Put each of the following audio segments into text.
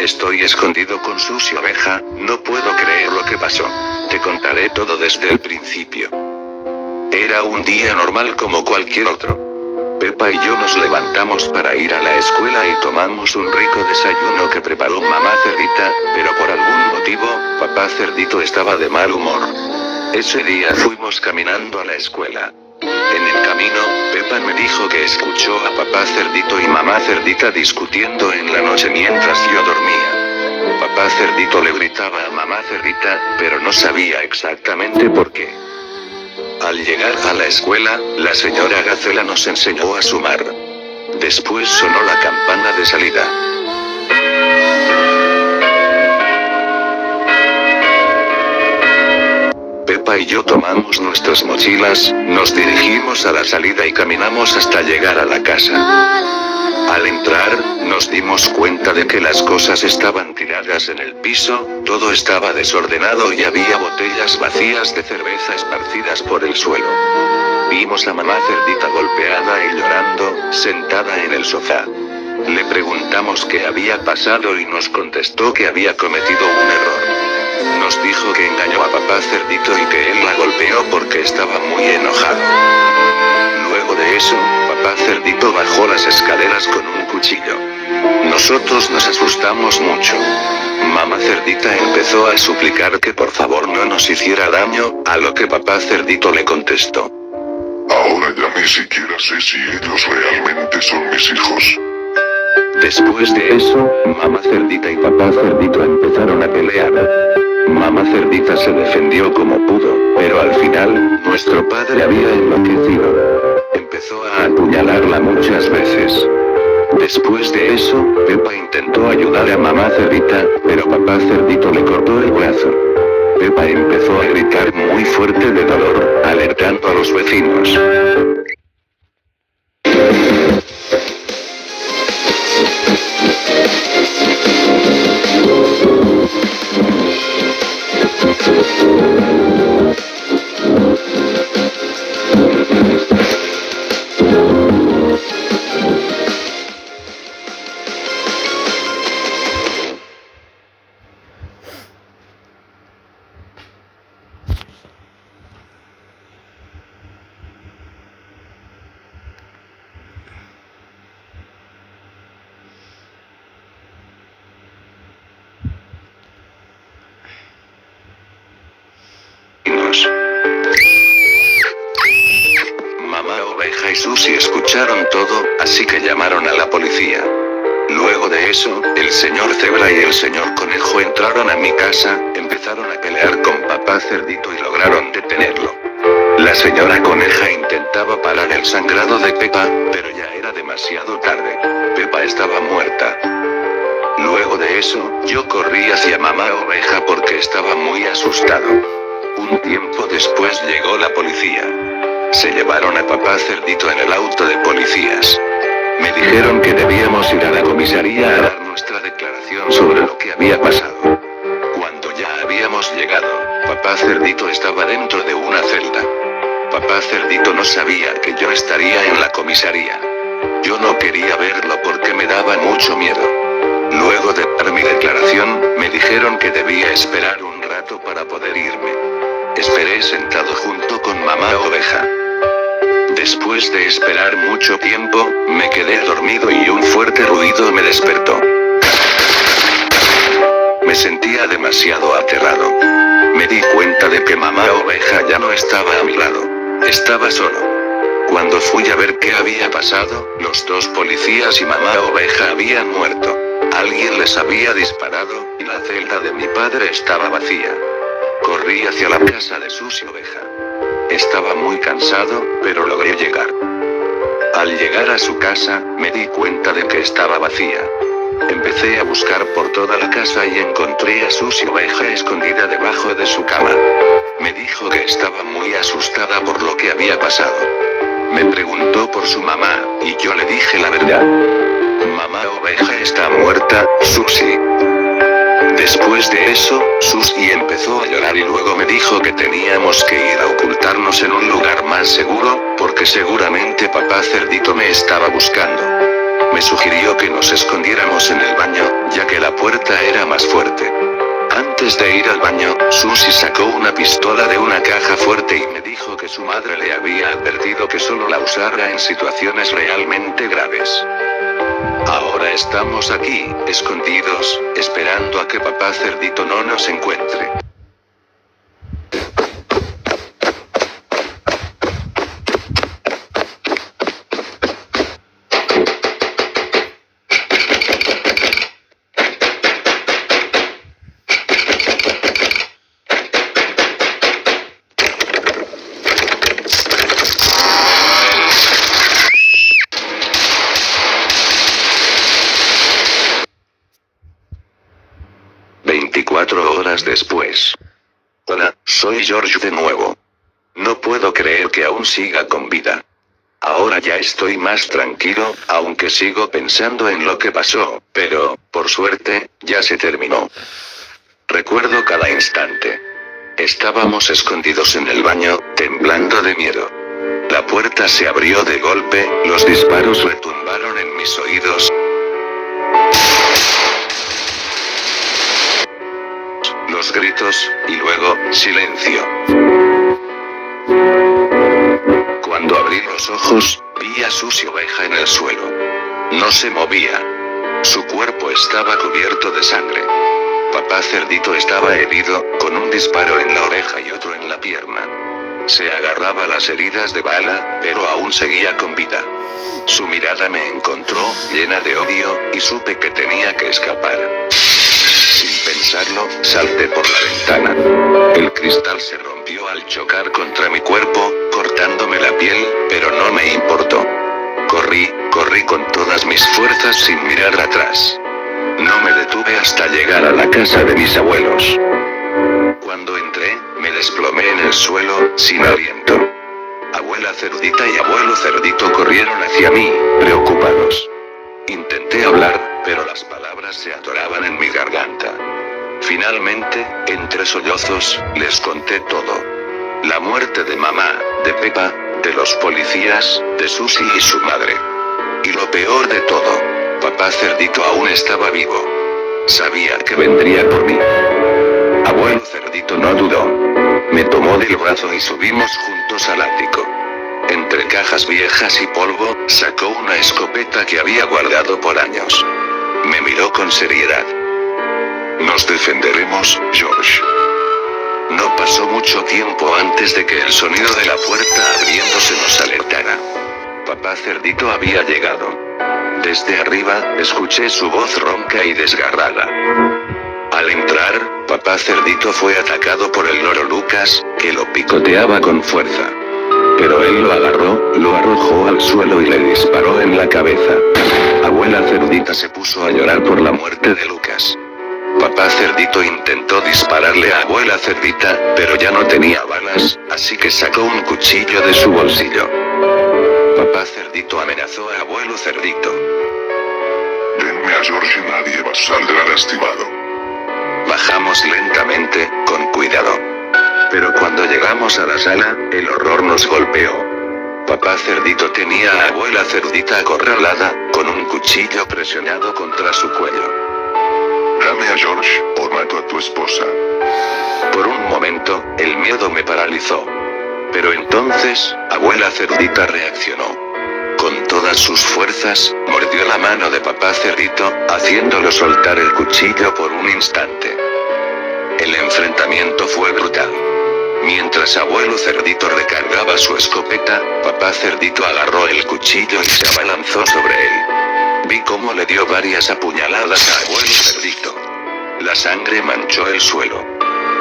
Estoy escondido con Susi Oveja, no puedo creer lo que pasó. Te contaré todo desde el principio. Era un día normal como cualquier otro. Pepa y yo nos levantamos para ir a la escuela y tomamos un rico desayuno que preparó mamá Cerdita, pero por algún motivo, papá Cerdito estaba de mal humor. Ese día fuimos caminando a la escuela. En el camino, Pepa me dijo que escuchó a papá Cerdito y mamá Cerdita discutiendo en la noche mientras yo dormía. Papá Cerdito le gritaba a mamá Cerdita, pero no sabía exactamente por qué. Al llegar a la escuela, la señora Gacela nos enseñó a sumar. Después sonó la campana de salida. Pepa y yo tomamos nuestras mochilas, nos dirigimos a la salida y caminamos hasta llegar a la casa. Al entrar, nos dimos cuenta de que las cosas estaban tiradas en el piso, todo estaba desordenado y había botellas vacías de cerveza esparcidas por el suelo. Vimos a mamá Cerdita golpeada y llorando, sentada en el sofá. Le preguntamos qué había pasado y nos contestó que había cometido un error. Nos dijo que engañó a papá Cerdito y que él la golpeó porque estaba muy enojado. Luego de eso, papá Cerdito bajó las escaleras con un cuchillo. Nosotros nos asustamos mucho. Mamá Cerdita empezó a suplicar que por favor no nos hiciera daño, a lo que papá Cerdito le contestó: ahora ya ni siquiera sé si ellos realmente son mis hijos. Después de eso, mamá Cerdita y papá Cerdito empezaron a pelear. Mamá Cerdita se defendió como pudo, pero al final, nuestro padre había enloquecido. Empezó a apuñalarla muchas veces. Después de eso, Pepa intentó ayudar a mamá Cerdita, pero papá Cerdito le cortó el brazo. Pepa empezó a gritar muy fuerte de dolor, alertando a los vecinos. Mamá Oveja y Susi escucharon todo, así que llamaron a la policía. Luego de eso, el señor Cebra y el señor Conejo entraron a mi casa, empezaron a pelear con papá Cerdito y lograron detenerlo. La señora Coneja intentaba parar el sangrado de Pepa, pero ya era demasiado tarde. Pepa estaba muerta. Luego de eso, yo corrí hacia mamá Oveja porque estaba muy asustado. Un tiempo después llegó la policía. Se llevaron a papá Cerdito en el auto de policías. Me dijeron que debíamos ir a la comisaría a dar nuestra declaración sobre lo que había pasado. Cuando ya habíamos llegado, papá Cerdito estaba dentro de una celda. Papá Cerdito no sabía que yo estaría en la comisaría. Yo no quería verlo porque me daba mucho miedo. Luego de dar mi declaración, me dijeron que debía esperar un rato para poder irme. Esperé sentado junto con mamá Oveja. Después de esperar mucho tiempo, me quedé dormido y un fuerte ruido me despertó. Me sentía demasiado aterrado. Me di cuenta de que mamá Oveja ya no estaba a mi lado. Estaba solo. Cuando fui a ver qué había pasado, los dos policías y mamá Oveja habían muerto. Alguien les había disparado, y la celda de mi padre estaba vacía. Corrí hacia la casa de Susi Oveja. Estaba muy cansado, pero logré llegar. Al llegar a su casa, me di cuenta de que estaba vacía. Empecé a buscar por toda la casa y encontré a Susi Oveja escondida debajo de su cama. Me dijo que estaba muy asustada por lo que había pasado. Me preguntó por su mamá, y yo le dije la verdad. Mamá Oveja está muerta, Susi. Después de eso, Susi empezó a llorar y luego me dijo que teníamos que ir a ocultarnos en un lugar más seguro, porque seguramente papá Cerdito me estaba buscando. Me sugirió que nos escondiéramos en el baño, ya que la puerta era más fuerte. Antes de ir al baño, Susie sacó una pistola de una caja fuerte y me dijo que su madre le había advertido que solo la usara en situaciones realmente graves. Ahora estamos aquí, escondidos, esperando a que papá cerdito no nos encuentre. Horas después. Hola, soy George de nuevo. No puedo creer que aún siga con vida. Ahora ya estoy más tranquilo, aunque sigo pensando en lo que pasó, pero, por suerte, ya se terminó. Recuerdo cada instante. Estábamos escondidos en el baño, temblando de miedo. La puerta se abrió de golpe, los disparos retumbaron en mis oídos. Los gritos, y luego, silencio. Cuando abrí los ojos, vi a Susie Oveja en el suelo. No se movía. Su cuerpo estaba cubierto de sangre. Papá Cerdito estaba herido, con un disparo en la oreja y otro en la pierna. Se agarraba las heridas de bala, pero aún seguía con vida. Su mirada me encontró, llena de odio, y supe que tenía que escapar. Sin pensarlo, salté por la ventana. El cristal se rompió al chocar contra mi cuerpo, cortándome la piel, pero no me importó. Corrí con todas mis fuerzas sin mirar atrás. No me detuve hasta llegar a la casa de mis abuelos. Cuando entré, me desplomé en el suelo, sin aliento. Abuela Cerdita y abuelo Cerdito corrieron hacia mí, preocupados. Intenté hablar, pero las palabras se atoraban en mi garganta. Finalmente, entre sollozos, les conté todo. La muerte de mamá, de Pepa, de los policías, de Susie y su madre. Y lo peor de todo, papá Cerdito aún estaba vivo. Sabía que vendría por mí. Abuelo Cerdito no dudó. Me tomó del brazo y subimos juntos al ático. Entre cajas viejas y polvo, sacó una escopeta que había guardado por años. Me miró con seriedad. Nos defenderemos, George. No pasó mucho tiempo antes de que el sonido de la puerta abriéndose nos alertara. Papá Cerdito había llegado. Desde arriba, escuché su voz ronca y desgarrada. Al entrar, papá Cerdito fue atacado por el loro Lucas, que lo picoteaba con fuerza. Pero él lo agarró, lo arrojó al suelo y le disparó en la cabeza. Abuela Cerdita se puso a llorar por la muerte de Lucas. Papá Cerdito intentó dispararle a abuela Cerdita, pero ya no tenía balas, así que sacó un cuchillo de su bolsillo. Papá Cerdito amenazó a abuelo Cerdito. Denme a George y nadie más saldrá lastimado. Bajamos lentamente, con cuidado. Pero cuando llegamos a la sala, el horror nos golpeó. Papá Cerdito tenía a abuela Cerdita acorralada, con un cuchillo presionado contra su cuello. Dame a George, o mato a tu esposa. Por un momento, el miedo me paralizó. Pero entonces, abuela Cerdita reaccionó. Con todas sus fuerzas, mordió la mano de papá Cerdito, haciéndolo soltar el cuchillo por un instante. El enfrentamiento fue brutal. Mientras abuelo Cerdito recargaba su escopeta, papá Cerdito agarró el cuchillo y se abalanzó sobre él. Vi cómo le dio varias apuñaladas a abuelo Cerdito. La sangre manchó el suelo.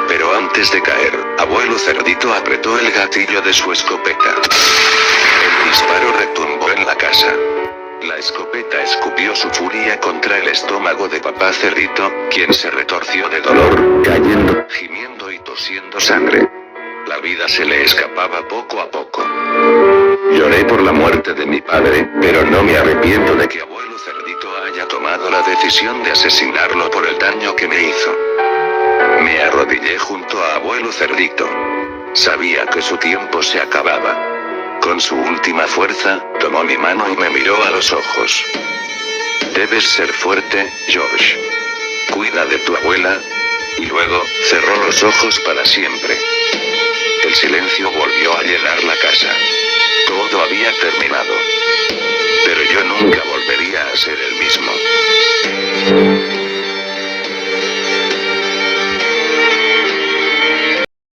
Pero antes de caer, abuelo Cerdito apretó el gatillo de su escopeta. El disparo retumbó en la casa. La escopeta escupió su furia contra el estómago de papá Cerdito, quien se retorció de dolor, cayendo, gimiendo y tosiendo sangre. La vida se le escapaba poco a poco. Lloré por la muerte de mi padre, pero no me arrepiento de que abuelo Cerdito haya tomado la decisión de asesinarlo por el daño que me hizo. Me arrodillé junto a abuelo Cerdito. Sabía que su tiempo se acababa. Con su última fuerza, tomó mi mano y me miró a los ojos. Debes ser fuerte, George. cuida de tu abuela. Y luego, cerró los ojos para siempre. El silencio volvió a llenar la casa. Todo había terminado. Pero yo nunca volvería a ser el mismo.